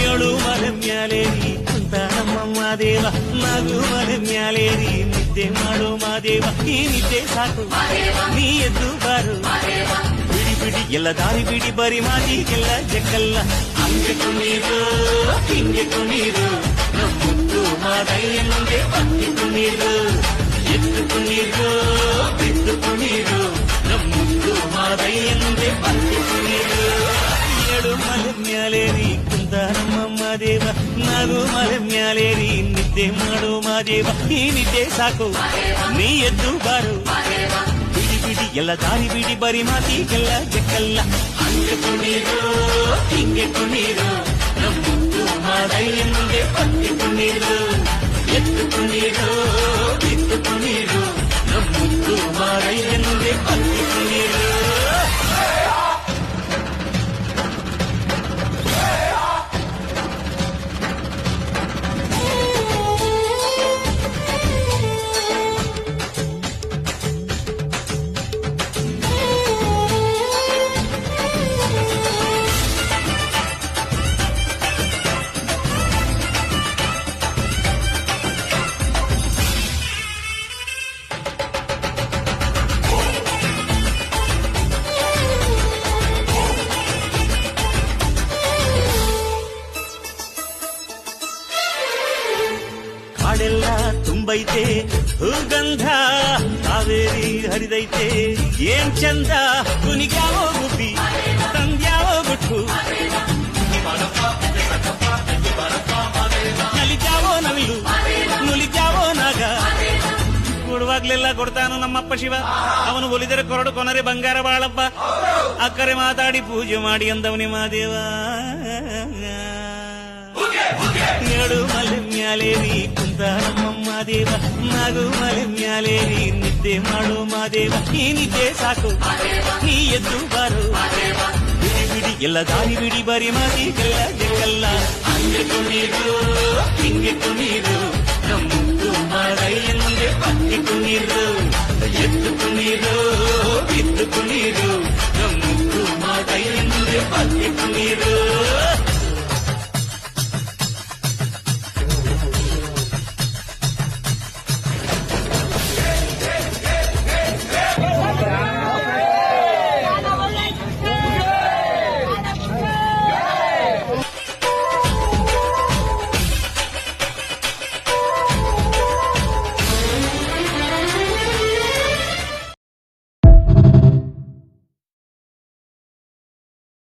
ಏಳು ಮಲೆ ಮ್ಯಾಲೇರಿ ಕುಂತ ನಮ್ಮ ಮಾದೇವ ನಗು ಮಲೆ ಮ್ಯಾಲೇರಿ ನಿದ್ದೆ ಮಾಡೋ ಮಾದೇವ ಈ ನಿದ್ದೆ ಸಾಕು ನೀ ಎದ್ದು ಬಾರು ಬಿಡಿ ಬಿಡಿ ಎಲ್ಲ ದಾರಿ ಬಿಡಿ ಬರಿ ಮಾತಿಗೆಲ್ಲ ಜಕ್ಕಲ್ಲ ಹಂಗೆ ಕುಣೀರು ಹಿಂಗೆ ಕುಣೀರು ನಮ್ಮುತ್ತು ಮಾದಯ್ಯ ಮುಂದೆ ಪತ್ತಿ ಕುಣೀರು ಎದ್ದು ಕುಣೀರು ಬಿದ್ದು ಕುಣೀರು ನಮ್ಮುತ್ತು ಮಾದಯ್ಯ ಮುಂದೆ ಪತ್ತಿ ಕುಣೀರು ಏಳು ಮಲೆ ಮ್ಯಾಲೇರಿ ಕುಂತ ನಮ್ಮ ಮಾದೇವ ನಗು ಮಲೆ ಮ್ಯಾಲೇರಿ ನಿದ್ದೆ ಮಾಡೋ ಮಾದೇವ ಈ ನಿದ್ದೆ ಸಾಕು ನೀ ಎದ್ದು ಬಾರು ಬಿಡಿ ಬಿಡಿ ಎಲ್ಲ ದಾರಿ ಬಿಡಿ ಬರಿ ಮಾತಿಗೆಲ್ಲ ಜಕ್ಕಲ್ಲ ಹಂಗೆ ಕುಣೀರು ಹಿಂಗೆ ಕುಣೀರು ನಮ್ಮುತ್ತು ಮಾದಯ್ಯ ಮುಂದೆ ಪತ್ತಿ ಕುಣೀರು ಎದ್ದು ಕುಣೀರು ಬಿದ್ದು ಕುಣೀರು ನಮ್ಮುತ್ತು ಮಾದಯ್ಯ ಮುಂದೆ ಪತ್ತಿ ಕುಣೀರು ಕಾಡೆಲ್ಲ ತುಂಬೈತೆ ಹೂಗಂಧ ಕಾವೇರಿ ಹರಿದೈತೆ ಏನ್ ಚಂದ ಕುನಿಗ್ಯಾವೋ ಗುಬ್ಬಿ ತಂದ್ಯಾವೋ ಗುಟ್ಟು ನಲಿತ್ಯಾವೋ ನವಿಲು ನುಲಿತ್ಯಾವೋ ನಾಗ ಕೊಡುವಾಗ್ಲೆಲ್ಲ ಕೊಡ್ತಾನು ನಮ್ಮಪ್ಪ ಶಿವ ಅವನು ಒಲಿದರೆ ಕೊರಡು ಕೊನರೆ ಬಂಗಾರ ಬಾಳಪ್ಪ ಅಕ್ಕರೆ ಮಾತಾಡಿ ಪೂಜೆ ಮಾಡಿ ಅಂದವನಿ ಮಾದೇವ ಏಳು ಮಲೆ ಮ್ಯಾಲೇರಿ ಕುಂತ ನಮ್ಮ ಮಾದೇವ ನಗು ಮಲೆ ಮ್ಯಾಲೇರಿ ನಿದ್ದೆ ಮಾಡೋ ಮಾದೇವ ಈ ನಿದ್ದೆ ಸಾಕು ನೀ ಎದ್ದು ಬಾರು ಬಿಡಿ ಬಿಡಿ ಎಲ್ಲ ದಾರಿ ಬಿಡಿ ಬರಿ ಮಾತಿಗೆಲ್ಲ ಜಕ್ಕಲ್ಲ ಹಂಗೆ ಕುಣೀರು ಹಿಂಗೆ ಕುಣೀರು ನಮ್ಮುತ್ತು ಮಾದಯ್ಯ ಮುಂದೆ ಪತ್ತಿ ಕುಣೀರು ಎದ್ದು ಕುಣೀರು